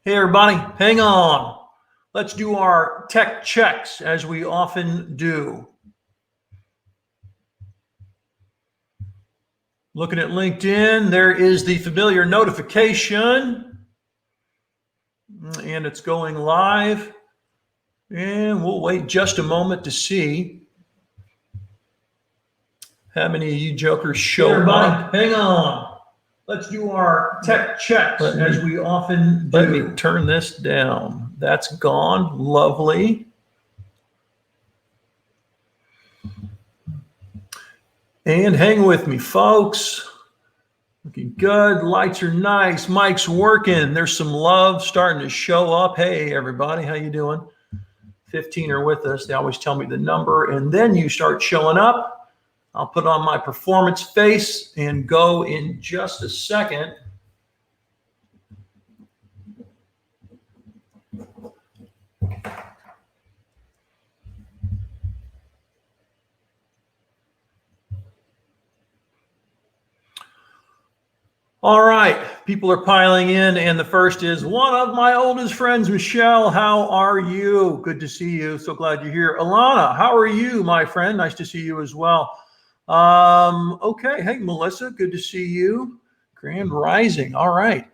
Hey everybody, hang on. Let's do our tech checks as we often do. Looking at LinkedIn, there is the familiar notification and it's going live. And we'll wait just a moment to see how many of you jokers show up. Hang on. Let's do our tech checks as we often do. Let me turn this down. That's gone. Lovely. And hang with me, folks. Looking good. Lights are nice. Mic's working. There's some love starting to show up. Hey, everybody. How you doing? 15 are with us. They always tell me the number, and then you start showing up. I'll put on my performance face and go in just a second. All right, people are piling in, and the first is one of my oldest friends, Michelle. How are you? Good to see you. So glad you're here. Alana, how are you, my friend? Nice to see you as well. Okay. Hey, Melissa, good to see you. Grand Rising. All right.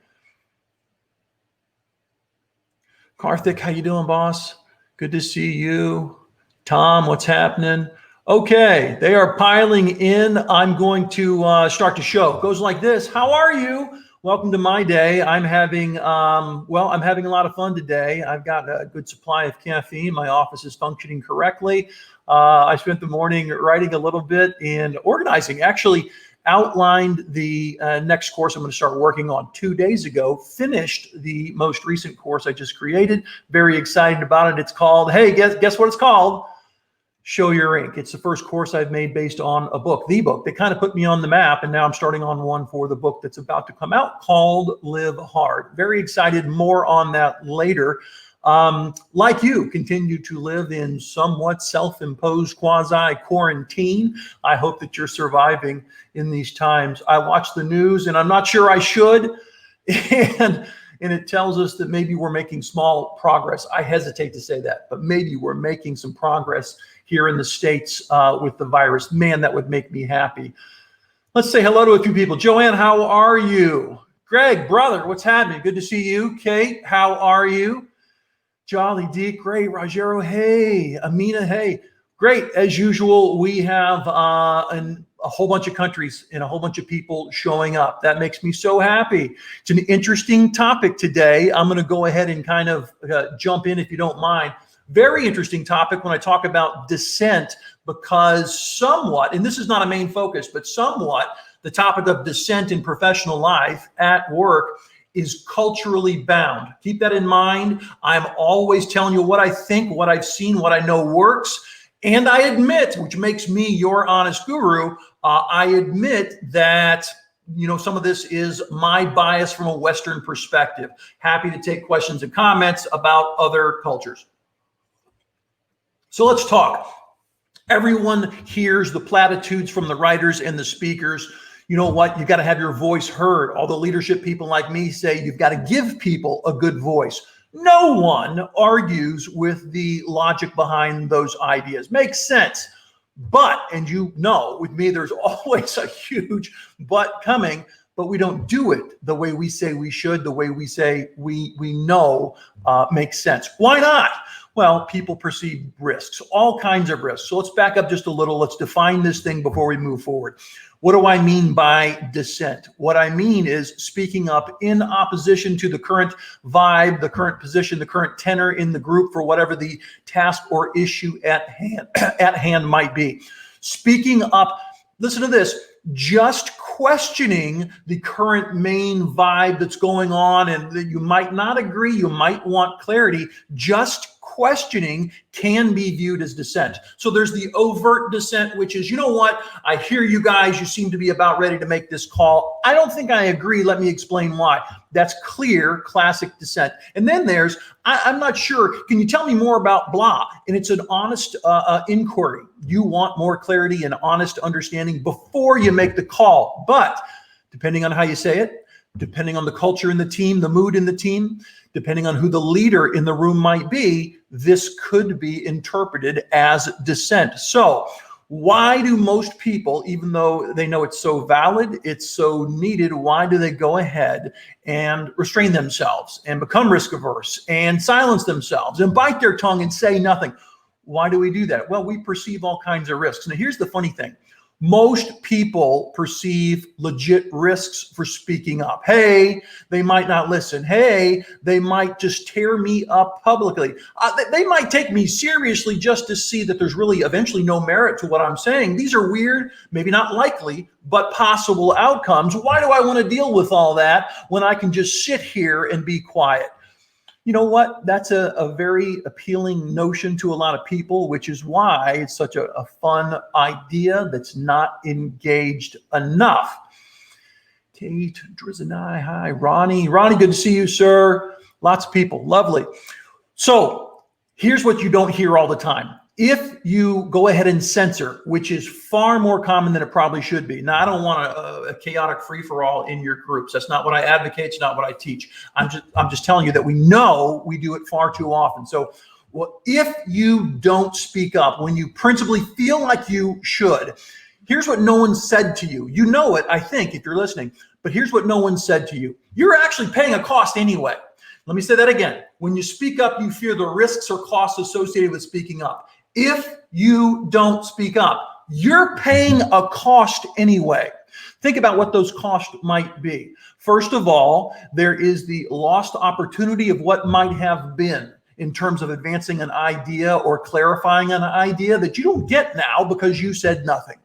Karthik, how you doing, boss? Good to see you. Tom, what's happening? Okay, they are piling in. I'm going to start the show. It goes like this. How are you? Welcome to my day. I'm having, I'm having a lot of fun today. I've got a good supply of caffeine. My office is functioning correctly. I spent the morning writing a little bit and organizing. Actually outlined the next course I'm going to start working on 2 days ago. Finished the most recent course I just created. Very excited about it. It's called, hey, guess what it's called? Show Your Ink. It's the first course I've made based on a book, the book that kind of put me on the map. And now I'm starting on one for the book that's about to come out called Live Hard. Very excited. More on that later. Like you, continue to live in somewhat self-imposed quasi-quarantine. I hope that you're surviving in these times. I watch the news and I'm not sure I should. And it tells us that maybe we're making small progress. I hesitate to say that, but maybe we're making some progress here in the States with the virus. Man, that would make me happy. Let's say hello to a few people. Joanne, how are you? Greg, brother, what's happening? Good to see you. Kate, how are you? Jolly D, great. Rogero, hey. Amina, hey. Great. As usual, we have a whole bunch of countries and a whole bunch of people showing up. That makes me so happy. It's an interesting topic today. I'm going to go ahead and kind of jump in if you don't mind. Very interesting topic when I talk about dissent, because somewhat, and this is not a main focus, but somewhat the topic of dissent in professional life at work is culturally bound. Keep that in mind. I'm always telling you what I think, what I've seen, what I know works. And I admit, which makes me your honest guru, I admit that, you know, some of this is my bias from a Western perspective. Happy to take questions and comments about other cultures. So let's talk. Everyone hears the platitudes from the writers and the speakers. You know what? You got to have your voice heard. All the leadership people like me say you've got to give people a good voice. No one argues with the logic behind those ideas. Makes sense. But, and you know, with me, there's always a huge but coming, but we don't do it the way we say we should, the way we say we know makes sense. Why not? Well, people perceive risks, all kinds of risks. So let's back up just a little. Let's define this thing before we move forward. What do I mean by dissent? What I mean is speaking up in opposition to the current vibe, the current position, the current tenor in the group for whatever the task or issue at hand might be. Speaking up, listen to this, just questioning the current main vibe that's going on, and that you might not agree, you might want clarity, just questioning can be viewed as dissent. So there's the overt dissent, which is, you know what, I hear you guys, you seem to be about ready to make this call. I don't think I agree. Let me explain why. That's clear, classic dissent. And then there's, I'm not sure, can you tell me more about blah? And it's an honest inquiry. You want more clarity and honest understanding before you make the call. But depending on how you say it, depending on the culture in the team, the mood in the team, depending on who the leader in the room might be, this could be interpreted as dissent. So why do most people, even though they know it's so valid, it's so needed, why do they go ahead and restrain themselves and become risk averse and silence themselves and bite their tongue and say nothing? Why do we do that? Well, we perceive all kinds of risks. Now, here's the funny thing. Most people perceive legit risks for speaking up. Hey, they might not listen. Hey, they might just tear me up publicly. They might take me seriously just to see that there's really eventually no merit to what I'm saying. These are weird, maybe not likely, but possible outcomes. Why do I want to deal with all that when I can just sit here and be quiet? You know what? That's a very appealing notion to a lot of people, which is why it's such a fun idea that's not engaged enough. Kate, Drizanai, hi. Ronnie, good to see you, sir. Lots of people, lovely. So here's what you don't hear all the time. If you go ahead and censor, which is far more common than it probably should be. Now, I don't want a chaotic free-for-all in your groups. That's not what I advocate. It's not what I teach. I'm just telling you that we know we do it far too often. So if you don't speak up when you principally feel like you should, here's what no one said to you. You know it, I think, if you're listening, but here's what no one said to you. You're actually paying a cost anyway. Let me say that again. When you speak up, you fear the risks or costs associated with speaking up. If you don't speak up, you're paying a cost anyway. Think about what those costs might be. First of all, there is the lost opportunity of what might have been in terms of advancing an idea or clarifying an idea that you don't get now because you said nothing.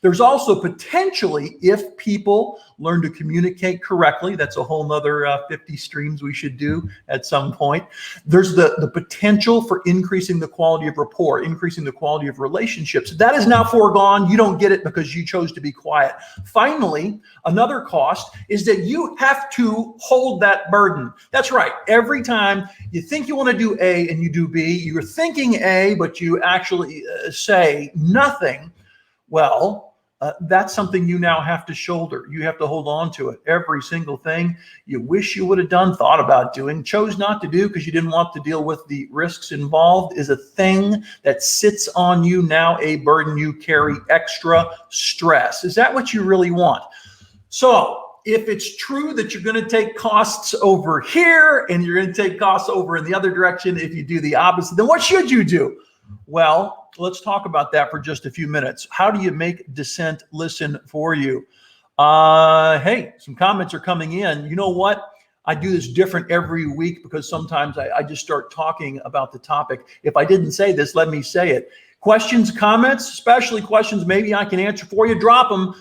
There's also potentially, if people learn to communicate correctly, that's a whole nother 50 streams we should do at some point. There's the potential for increasing the quality of rapport, increasing the quality of relationships. That is now foregone. You don't get it because you chose to be quiet. Finally, another cost is that you have to hold that burden. That's right. Every time you think you want to do A and you do B, you're thinking A, but you actually say nothing. Well, that's something you now have to shoulder. You have to hold on to it. Every single thing you wish you would have done, thought about doing, chose not to do because you didn't want to deal with the risks involved is a thing that sits on you now, a burden you carry, extra stress. Is that what you really want? So if it's true that you're going to take costs over here and you're going to take costs over in the other direction, if you do the opposite, then what should you do? Well, let's talk about that for just a few minutes. How do you make dissent listen for you? Hey, some comments are coming in. You know what? I do this different every week because sometimes I just start talking about the topic. If I didn't say this, let me say it. Questions, comments, especially questions maybe I can answer for you, drop them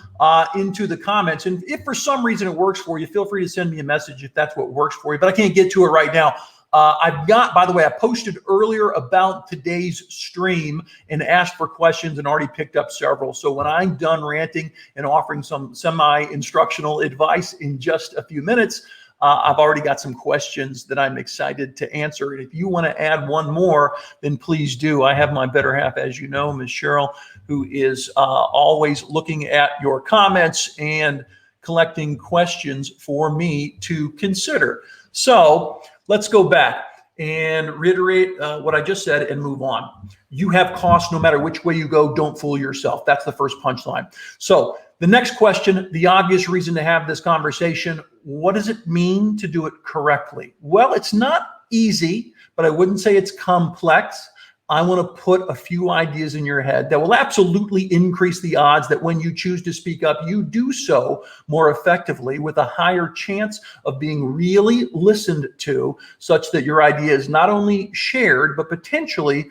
into the comments. And if for some reason it works for you, feel free to send me a message if that's what works for you. But I can't get to it right now. I've got, by the way, I posted earlier about today's stream and asked for questions and already picked up several. So when I'm done ranting and offering some semi-instructional advice in just a few minutes, I've already got some questions that I'm excited to answer. And if you want to add one more, then please do. I have my better half, as you know, Ms. Cheryl, who is always looking at your comments and collecting questions for me to consider. So let's go back and reiterate what I just said and move on. You have costs no matter which way you go. Don't fool yourself. That's the first punchline. So the next question, the obvious reason to have this conversation, what does it mean to do it correctly? Well, it's not easy, but I wouldn't say it's complex. I want to put a few ideas in your head that will absolutely increase the odds that when you choose to speak up, you do so more effectively with a higher chance of being really listened to, such that your idea is not only shared, but potentially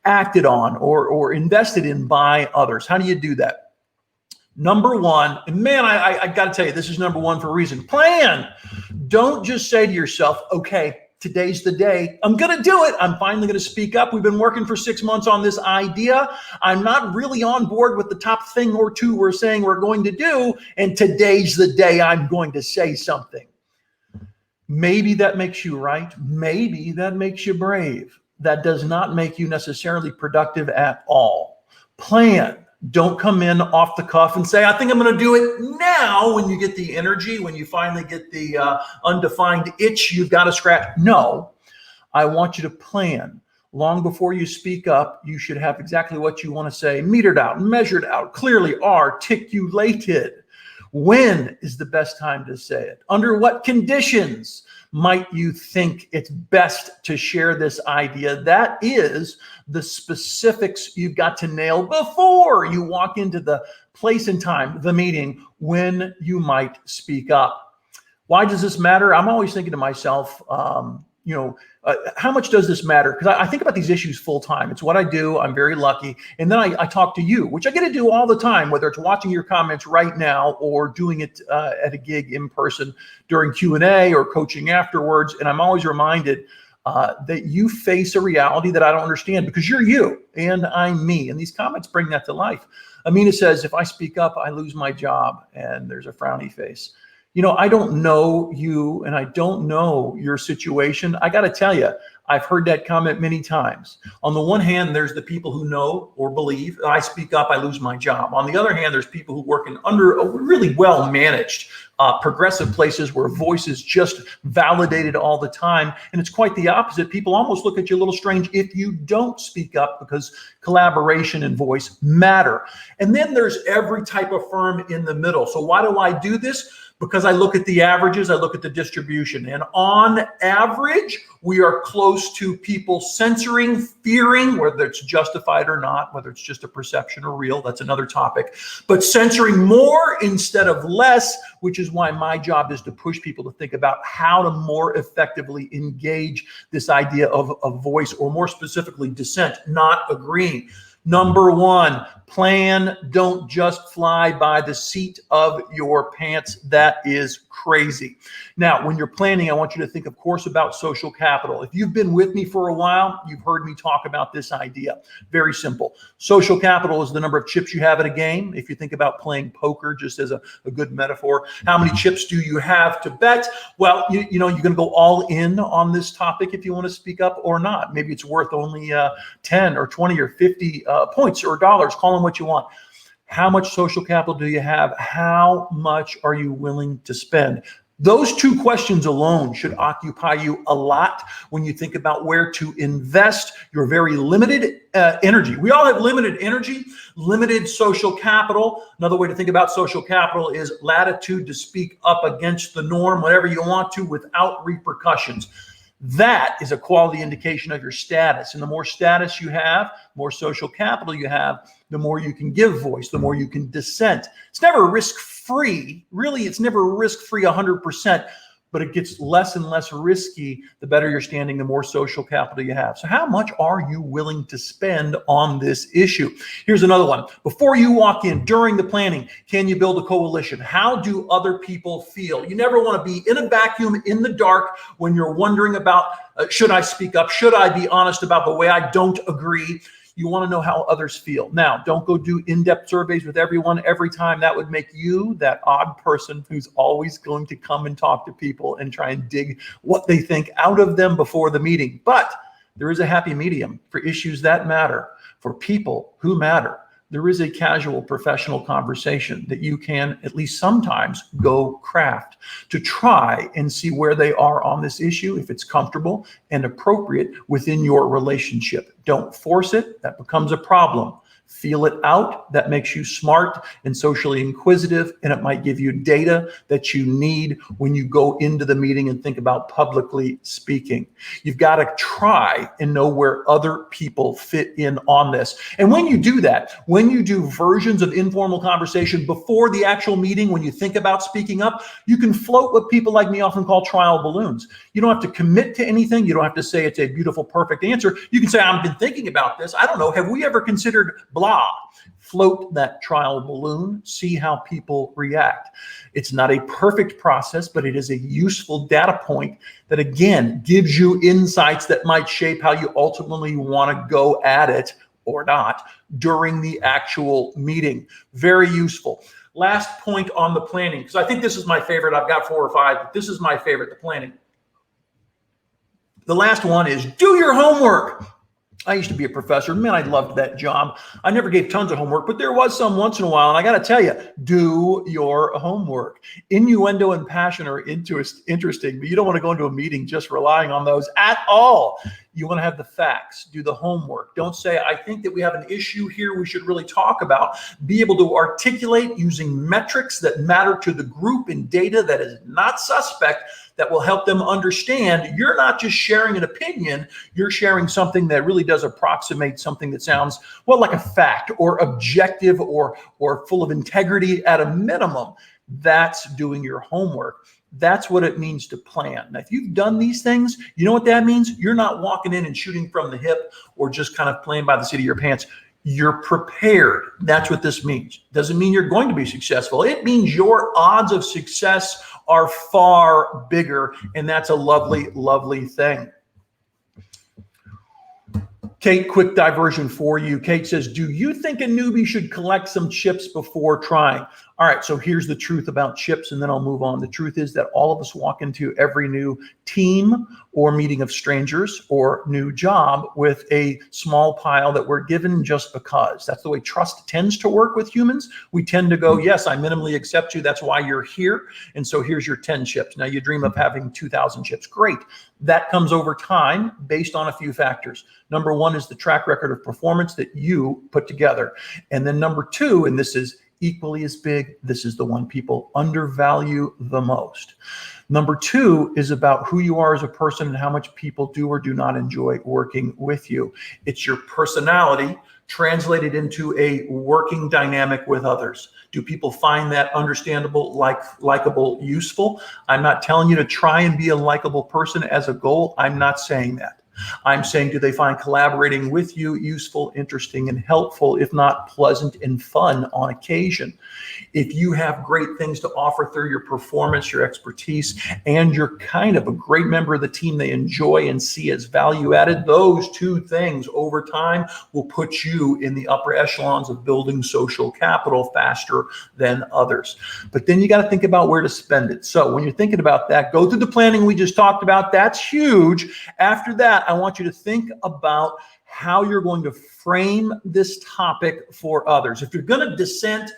acted on or invested in by others. How do you do that? Number one, and man, I got to tell you, this is number one for a reason. Plan. Don't just say to yourself, okay, today's the day. I'm going to do it. I'm finally going to speak up. We've been working for 6 months on this idea. I'm not really on board with the top thing or two we're saying we're going to do. And today's the day I'm going to say something. Maybe that makes you right. Maybe that makes you brave. That does not make you necessarily productive at all. Plan. Don't come in off the cuff and say, I think I'm going to do it now, when you get the energy, when you finally get the undefined itch you've got to scratch. No, I want you to plan. Long before you speak up, you should have exactly what you want to say, metered out, measured out, clearly articulated. When is the best time to say it? Under what conditions might you think it's best to share this idea? That is the specifics you've got to nail before you walk into the place and time, the meeting, when you might speak up. Why does this matter? I'm always thinking to myself, how much does this matter? Because I think about these issues full time. It's what I do. I'm very lucky. And then I talk to you, which I get to do all the time, whether it's watching your comments right now or doing it at a gig in person during Q&A or coaching afterwards. And I'm always reminded that you face a reality that I don't understand, because you're you and I'm me. And these comments bring that to life. Amina says, if I speak up, I lose my job. And there's a frowny face. I don't know you and I don't know your situation. I got to tell you, I've heard that comment many times. On the one hand, there's the people who know or believe, I speak up, I lose my job. On the other hand, there's people who work in under really well managed, progressive places where voice is just validated all the time. And it's quite the opposite. People almost look at you a little strange if you don't speak up, because collaboration and voice matter. And then there's every type of firm in the middle. So why do I do this? Because I look at the averages, I look at the distribution, and on average, we are close to people censoring, fearing, whether it's justified or not, whether it's just a perception or real, that's another topic, but censoring more instead of less, which is why my job is to push people to think about how to more effectively engage this idea of a voice, or more specifically, dissent, not agreeing. Number one, plan. Don't just fly by the seat of your pants. That is crazy. Now, when you're planning, I want you to think, of course, about social capital. If you've been with me for a while, you've heard me talk about this idea. Very simple. Social capital is the number of chips you have at a game. If you think about playing poker, just as a good metaphor, how many chips do you have to bet? Well, you're going to go all in on this topic if you want to speak up or not. Maybe it's worth only 10 or 20 or 50 points or dollars. Call them what you want. How much social capital do you have? How much are you willing to spend? Those two questions alone should occupy you a lot when you think about where to invest your very limited energy. We all have limited energy, limited social capital. Another way to think about social capital is latitude to speak up against the norm, whatever you want to, without repercussions. That is a quality indication of your status. And the more status you have, more social capital you have, the more you can give voice, the more you can dissent. It's never risk-free. Really, it's never risk-free 100%, but it gets less and less risky the better you're standing, the more social capital you have. So how much are you willing to spend on this issue? Here's another one. Before you walk in, during the planning, can you build a coalition? How do other people feel? You never want to be in a vacuum in the dark when you're wondering about, should I speak up? Should I be honest about the way I don't agree? You want to know how others feel. Now, don't go do in-depth surveys with everyone every time. That would make you that odd person who's always going to come and talk to people and try and dig what they think out of them before the meeting. But there is a happy medium for issues that matter, for people who matter. There is a casual professional conversation that you can at least sometimes go craft to try and see where they are on this issue, if it's comfortable and appropriate within your relationship. Don't force it. That becomes a problem. Feel it out. That makes you smart and socially inquisitive, and it might give you data that you need when you go into the meeting and think about publicly speaking. You've got to try and know where other people fit in on this. And when you do that, when you do versions of informal conversation before the actual meeting, when you think about speaking up, you can float what people like me often call trial balloons. You don't have to commit to anything. You don't have to say it's a beautiful, perfect answer. You can say, I've been thinking about this. I don't know. Have we ever considered blah? Float that trial balloon, see how people react. It's not a perfect process, but it is a useful data point that, again, gives you insights that might shape how you ultimately want to go at it or not during the actual meeting. Very useful. Last point on the planning, because I think this is my favorite. I've got 4 or 5, but this is my favorite, the planning. The last one is do your homework. I used to be a professor. Man, I loved that job. I never gave tons of homework, but there was some once in a while. And I got to tell you, do your homework. Innuendo and passion are interesting, but you don't want to go into a meeting just relying on those at all. You want to have the facts, do the homework. Don't say, I think that we have an issue here we should really talk about. Be able to articulate using metrics that matter to the group and data that is not suspect, that will help them understand you're not just sharing an opinion, you're sharing something that really does approximate something that sounds, well, like a fact or objective or full of integrity at a minimum. That's doing your homework. That's what it means to plan. Now, if you've done these things, you know what that means? You're not walking in and shooting from the hip or just kind of playing by the seat of your pants. You're prepared. That's what this means. Doesn't mean you're going to be successful. It means your odds of success are far bigger, and that's a lovely, lovely thing. Kate, quick diversion for you. Kate says, do you think a newbie should collect some chips before trying? All right, so here's the truth about chips, and then I'll move on. The truth is that all of us walk into every new team or meeting of strangers or new job with a small pile that we're given just because. That's the way trust tends to work with humans. We tend to go, yes, I minimally accept you. That's why you're here. And so here's your 10 chips. Now you dream of having 2,000 chips. Great. That comes over time based on a few factors. Number one is the track record of performance that you put together. And then number two, and this is equally as big, this is the one people undervalue the most. Number two is about who you are as a person and how much people do or do not enjoy working with you. It's your personality translated into a working dynamic with others. Do people find that understandable, likable, useful? I'm not telling you to try and be a likable person as a goal. I'm not saying that. I'm saying, do they find collaborating with you useful, interesting, and helpful, if not pleasant and fun on occasion? If you have great things to offer through your performance, your expertise, and you're kind of a great member of the team they enjoy and see as value added, those two things over time will put you in the upper echelons of building social capital faster than others. But then you got to think about where to spend it. So when you're thinking about that, go through the planning we just talked about. That's huge. After that, I want you to think about how you're going to frame this topic for others. If you're going to dissent,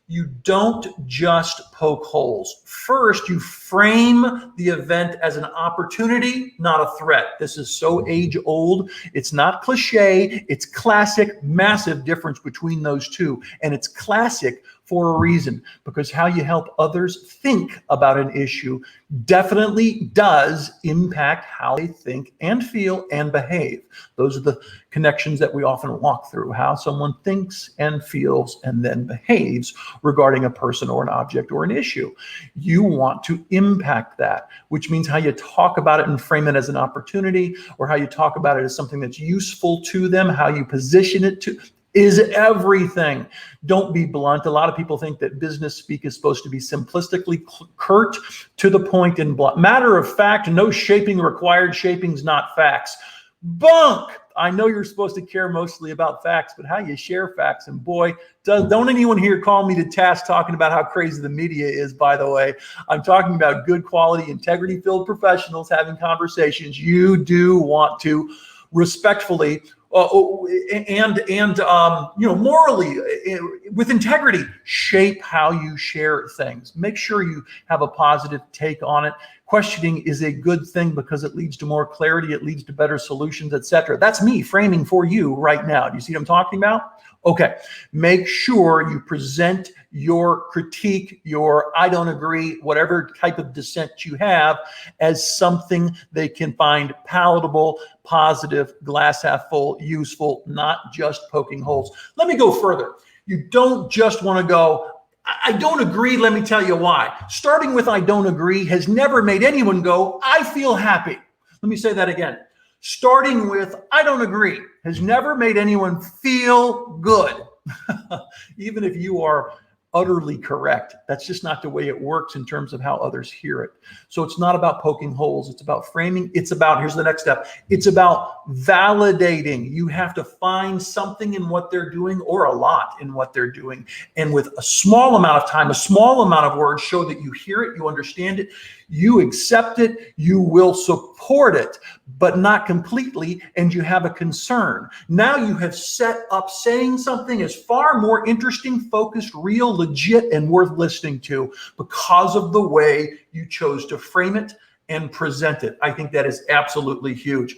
you don't just poke holes. First, you frame the event as an opportunity, not a threat. This is so age old. It's not cliche. It's classic. Massive difference between those two. And it's classic for a reason, because how you help others think about an issue definitely does impact how they think and feel and behave. Those are the connections that we often walk through, how someone thinks and feels and then behaves regarding a person or an object or an issue. You want to impact that, which means how you talk about it and frame it as an opportunity, or how you talk about it as something that's useful to them, how you position it to is everything. Don't be blunt. A lot of people think that business speak is supposed to be simplistically curt, to the point, and blunt. Matter of fact, no shaping required. Shaping's not facts. Bunk! I know you're supposed to care mostly about facts, but how you share facts, and boy, don't anyone here call me to task talking about how crazy the media is, by the way. I'm talking about good quality, integrity-filled professionals having conversations. You do want to respectfully morally, with integrity, shape how you share things. Make sure you have a positive take on it. Questioning is a good thing because it leads to more clarity, it leads to better solutions, etc. That's me framing for you right now. Do you see what I'm talking about? Okay, make sure you present your critique, your I don't agree, whatever type of dissent you have, as something they can find palatable, positive, glass half full, useful, not just poking holes. Let me go further. You don't just want to go, I don't agree, let me tell you why. Starting with I don't agree has never made anyone go, I feel happy. Let me say that again. Starting with I don't agree has never made anyone feel good. Even if you are utterly correct, that's just not the way it works in terms of how others hear it. So it's not about poking holes. It's about framing. It's about, here's the next step. It's about validating. You have to find something in what they're doing, or a lot in what they're doing. And with a small amount of time, a small amount of words, show that you hear it, you understand it, you accept it, you will support it but not completely, and you have a concern. Now you have set up saying something is far more interesting, focused, real, legit, and worth listening to because of the way you chose to frame it and present it. I think that is absolutely huge.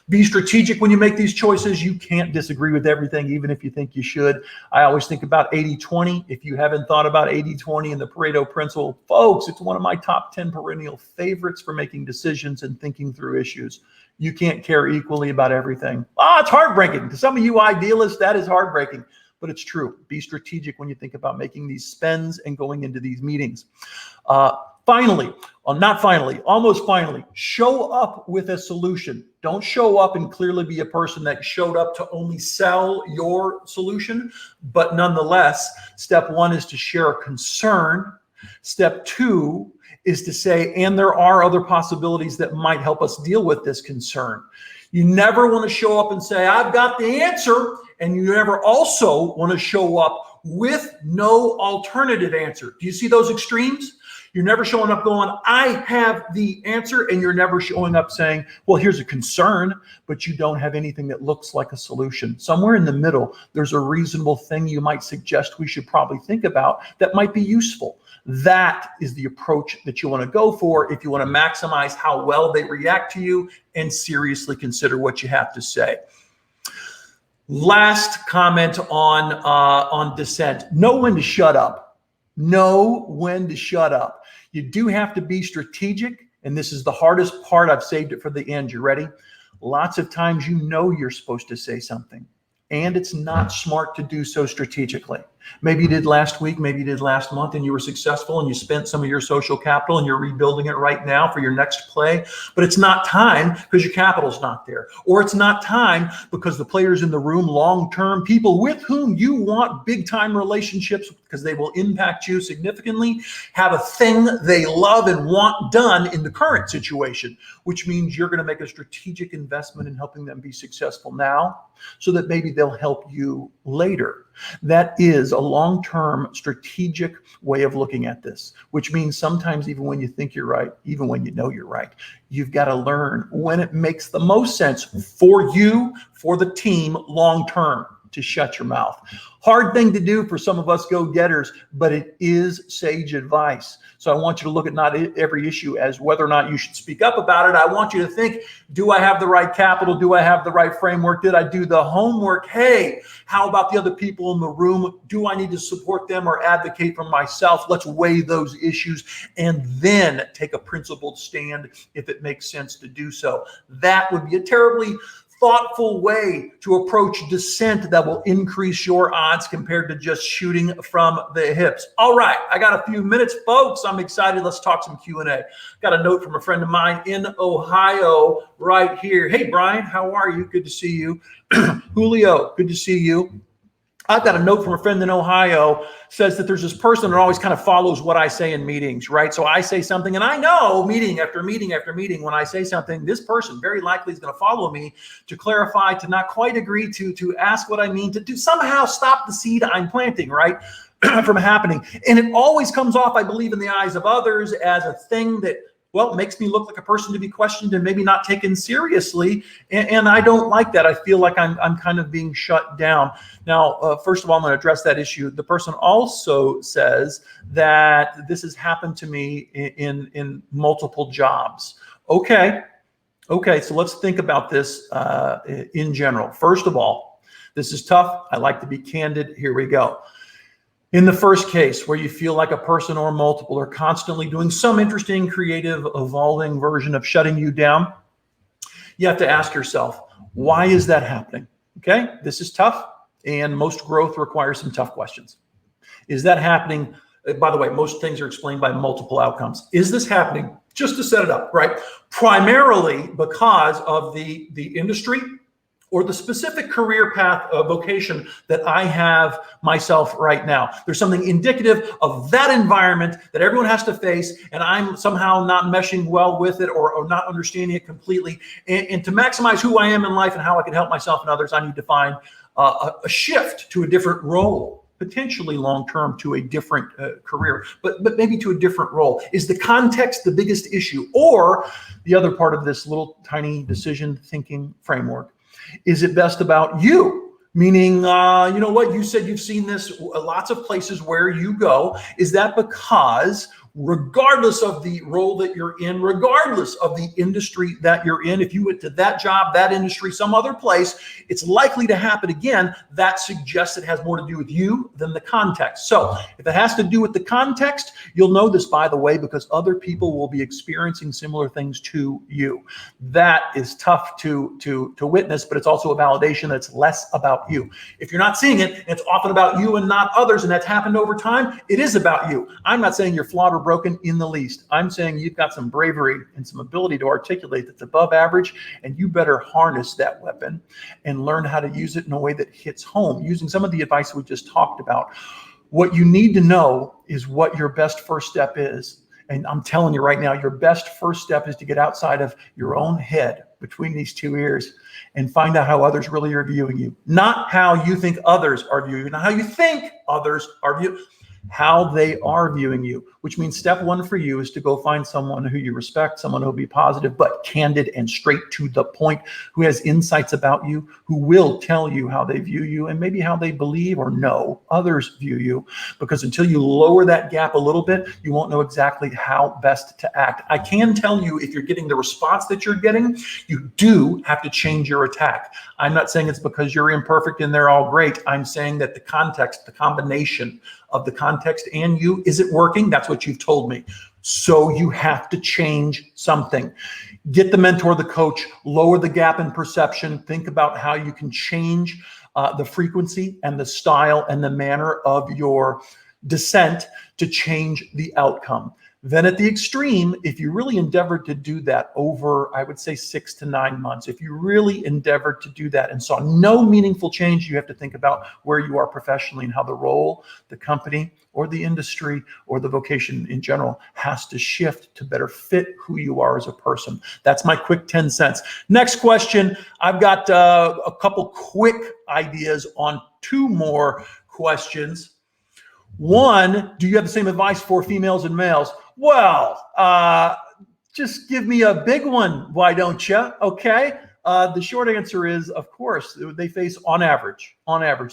Be strategic when you make these choices. You can't disagree with everything, even if you think you should. I always think about 80-20. If you haven't thought about 80-20 and the Pareto principle, folks, it's one of my top 10 perennial favorites for making decisions and thinking through issues. You can't care equally about everything. It's heartbreaking. To some of you idealists, that is heartbreaking, but it's true. Be strategic when you think about making these spends and going into these meetings. Almost finally, show up with a solution. Don't show up and clearly be a person that showed up to only sell your solution, but nonetheless, step one is to share a concern. Step two is to say, and there are other possibilities that might help us deal with this concern. You never want to show up and say, I've got the answer, and you never also want to show up with no alternative answer. Do you see those extremes? You're never showing up going, I have the answer, and you're never showing up saying, well, here's a concern, but you don't have anything that looks like a solution. Somewhere in the middle, there's a reasonable thing you might suggest we should probably think about that might be useful. That is the approach that you want to go for if you want to maximize how well they react to you and seriously consider what you have to say. Last comment on dissent. Know when to shut up. Know when to shut up. You do have to be strategic, and this is the hardest part. I've saved it for the end. You ready? Lots of times you know you're supposed to say something, and it's not smart to do so strategically. Maybe you did last week, maybe you did last month, and you were successful and you spent some of your social capital and you're rebuilding it right now for your next play, but it's not time because your capital's not there. Or it's not time because the players in the room, long-term people with whom you want big-time relationships because they will impact you significantly, have a thing they love and want done in the current situation, which means you're going to make a strategic investment in helping them be successful now so that maybe they'll help you later. That is a long-term strategic way of looking at this, which means sometimes even when you think you're right, even when you know you're right, you've got to learn when it makes the most sense for you, for the team, long-term, to shut your mouth. Hard thing to do for some of us go-getters, but it is sage advice. So I want you to look at not every issue as whether or not you should speak up about it. I want you to think, do I have the right capital? Do I have the right framework? Did I do the homework? Hey, how about the other people in the room? Do I need to support them or advocate for myself? Let's weigh those issues and then take a principled stand if it makes sense to do so. That would be a terribly thoughtful way to approach dissent that will increase your odds compared to just shooting from the hips. All right, I got a few minutes, folks. I'm excited. Let's talk some Q&A. Got a note from a friend of mine in Ohio right here. Hey, Brian, how are you? Good to see you. Julio, good to see you. I've got a note from a friend in Ohio, says that there's this person that always kind of follows what I say in meetings, right? So I say something and I know meeting after meeting after meeting, when I say something, this person very likely is going to follow me to clarify, to not quite agree, to ask what I mean, to somehow stop the seed I'm planting, right, from happening. And it always comes off, I believe, in the eyes of others as a thing that, well, it makes me look like a person to be questioned and maybe not taken seriously. And I don't like that. I feel like I'm kind of being shut down. Now, first of all, I'm going to address that issue. The person also says that this has happened to me in multiple jobs. Okay, so let's think about this in general. First of all, this is tough. I like to be candid. Here we go. In the first case, where you feel like a person or multiple are constantly doing some interesting, creative, evolving version of shutting you down, you have to ask yourself, why is that happening? Okay, this is tough, and most growth requires some tough questions. Is that happening? By the way, most things are explained by multiple outcomes. Is this happening, just to set it up, right, primarily because of the industry or the specific career path vocation that I have myself right now? There's something indicative of that environment that everyone has to face, and I'm somehow not meshing well with it or not understanding it completely. And to maximize who I am in life and how I can help myself and others, I need to find a shift to a different role. potentially long-term to a different career, but maybe to a different role? Is the context the biggest issue? Or the other part of this little tiny decision thinking framework, is it best about you? Meaning, you know what, you said you've seen this lots of places where you go. Is that because regardless of the role that you're in, regardless of the industry that you're in, if you went to that job, that industry, some other place, it's likely to happen again? That suggests it has more to do with you than the context. So if it has to do with the context, you'll know this, by the way, because other people will be experiencing similar things to you. That is tough to witness, but it's also a validation that it's less about you. If you're not seeing it, and it's often about you and not others, and that's happened over time, it is about you. I'm not saying you're flawed or broken in the least. I'm saying you've got some bravery and some ability to articulate that's above average, and you better harness that weapon and learn how to use it in a way that hits home, using some of the advice we just talked about. What you need to know is what your best first step is. And I'm telling you right now, your best first step is to get outside of your own head, between these two ears, and find out how others really are viewing you. Not how you think others are viewing you, not how you think others are viewing you, how they are viewing you, which means step one for you is to go find someone who you respect, someone who'll be positive, but candid and straight to the point, who has insights about you, who will tell you how they view you and maybe how they believe or know others view you. Because until you lower that gap a little bit, you won't know exactly how best to act. I can tell you, if you're getting the response that you're getting, you do have to change your attack. I'm not saying it's because you're imperfect and they're all great. I'm saying that the context, the combination of the context and you isn't working. That's what you've told me. So you have to change something. Get the mentor, the coach, lower the gap in perception. Think about how you can change the frequency and the style and the manner of your dissent to change the outcome. Then at the extreme, if you really endeavored to do that over, I would say 6 to 9 months, if you really endeavored to do that and saw no meaningful change, you have to think about where you are professionally and how the role, the company, or the industry, or the vocation in general has to shift to better fit who you are as a person. That's my quick 10 cents. Next question. I've got a couple quick ideas on 2 more questions. One, do you have the same advice for females and males? Well, just give me a big one, why don't you? Okay. The short answer is, of course, they face, on average,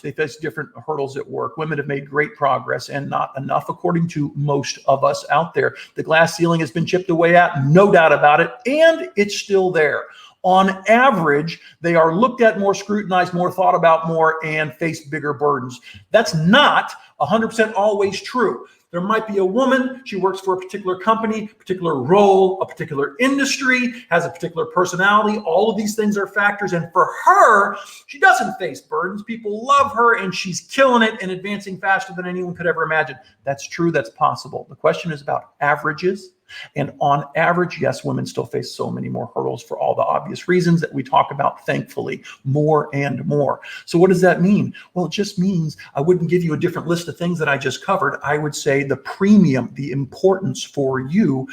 they face different hurdles at work. Women have made great progress and not enough, according to most of us out there. The glass ceiling has been chipped away at, no doubt about it, and it's still there. On average, they are looked at more, scrutinized more, thought about more, and face bigger burdens. That's not 100% always true. There might be a woman, she works for a particular company, particular role, a particular industry, has a particular personality. All of these things are factors. And for her, she doesn't face burdens. People love her and she's killing it and advancing faster than anyone could ever imagine. That's true. That's possible. The question is about averages. And on average, yes, women still face so many more hurdles for all the obvious reasons that we talk about, thankfully, more and more. So what does that mean? Well, it just means I wouldn't give you a different list of things that I just covered. I would say the premium, the importance for you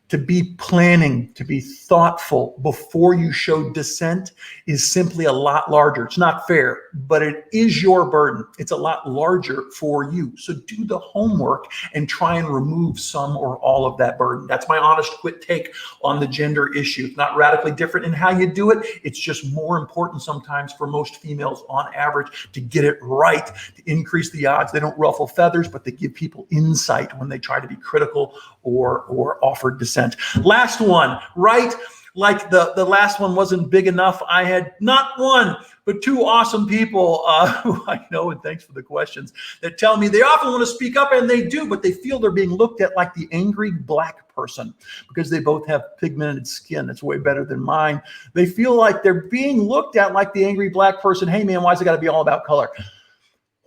to be planning, to be thoughtful before you show dissent is simply a lot larger. It's not fair, but it is your burden. It's a lot larger for you. So do the homework and try and remove some or all of that burden. That's my honest, quick take on the gender issue. It's not radically different in how you do it. It's just more important sometimes for most females on average to get it right, to increase the odds. They don't ruffle feathers, but they give people insight when they try to be critical or offer dissent. Last one, right? Like the last one wasn't big enough. I had not one, but 2 awesome people who I know, and thanks for the questions, that tell me they often want to speak up, and they do, but they feel they're being looked at like the angry black person because they both have pigmented skin. It's way better than mine. They feel like they're being looked at like the angry black person. Hey man, why's it got to be all about color?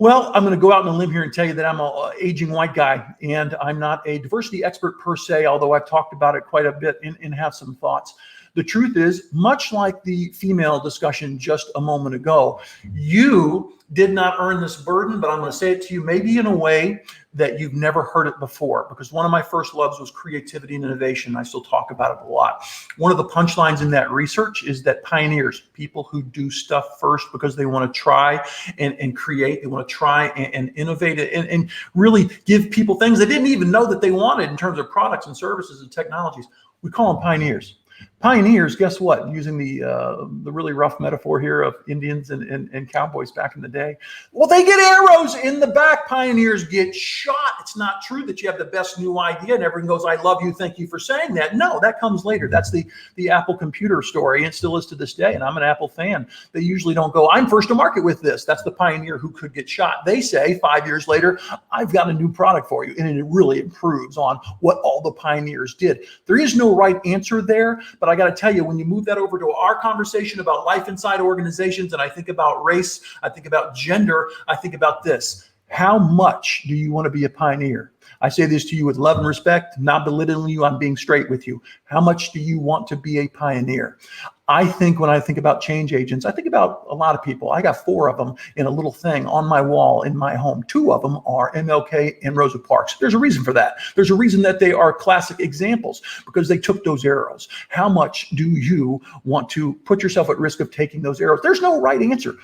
Well, I'm going to go out on a limb here and tell you that I'm an aging white guy, and I'm not a diversity expert per se, although I've talked about it quite a bit and have some thoughts. The truth is, much like the female discussion just a moment ago, you did not earn this burden, but I'm going to say it to you maybe in a way that you've never heard it before, because one of my first loves was creativity and innovation. I still talk about it a lot. One of the punchlines in that research is that pioneers, people who do stuff first because they want to try and create, they want to try and innovate and really give people things they didn't even know that they wanted in terms of products and services and technologies. We call them pioneers. Pioneers, guess what? Using the really rough metaphor here of Indians and cowboys back in the day. Well, they get arrows in the back. Pioneers get shot. It's not true that you have the best new idea and everyone goes, I love you, thank you for saying that. No, that comes later. That's the Apple computer story, and it still is to this day, and I'm an Apple fan. They usually don't go, I'm first to market with this. That's the pioneer who could get shot. They say 5 years later, I've got a new product for you, and it really improves on what all the pioneers did. There is no right answer there, but I got to tell you, when you move that over to our conversation about life inside organizations, and I think about race, I think about gender, I think about this. How much do you want to be a pioneer? I say this to you with love and respect, not belittling you, I'm being straight with you. How much do you want to be a pioneer? I think when I think about change agents, I think about a lot of people. I got 4 of them in a little thing on my wall in my home. 2 of them are MLK and Rosa Parks. There's a reason for that. There's a reason that they are classic examples, because they took those arrows. How much do you want to put yourself at risk of taking those arrows? There's no right answer.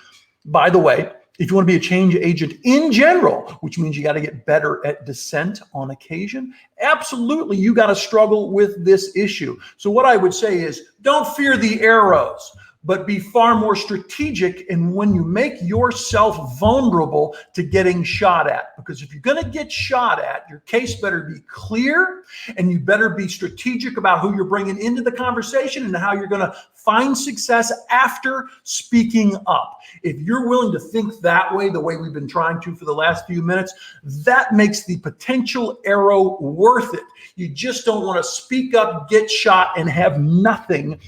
By the way, if you want to be a change agent in general, which means you got to get better at dissent on occasion, absolutely, you got to struggle with this issue. So what I would say is, don't fear the arrows, but be far more strategic in when you make yourself vulnerable to getting shot at. Because if you're going to get shot at, your case better be clear, and you better be strategic about who you're bringing into the conversation and how you're going to find success after speaking up. If you're willing to think that way, the way we've been trying to for the last few minutes, that makes the potential arrow worth it. You just don't want to speak up, get shot, and have nothing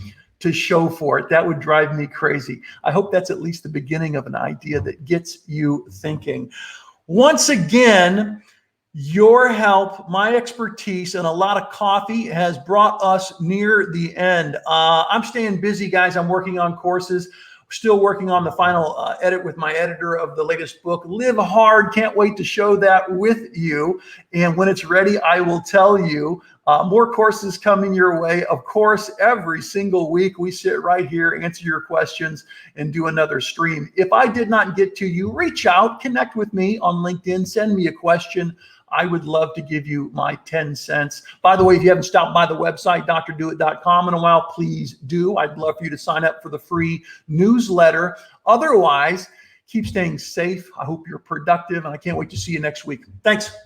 to show for it. That would drive me crazy. I hope that's at least the beginning of an idea that gets you thinking. Once again, your help, my expertise, and a lot of coffee has brought us near the end. I'm staying busy, guys. I'm working on courses. Still working on the final edit with my editor of the latest book, Live Hard. Can't wait to show that with you. And when it's ready, I will tell you. More courses coming your way. Of course, every single week we sit right here, answer your questions, and do another stream. If I did not get to you, reach out, connect with me on LinkedIn, send me a question. I would love to give you my 10 cents. By the way, if you haven't stopped by the website, drdoit.com in a while, please do. I'd love for you to sign up for the free newsletter. Otherwise, keep staying safe. I hope you're productive, and I can't wait to see you next week. Thanks.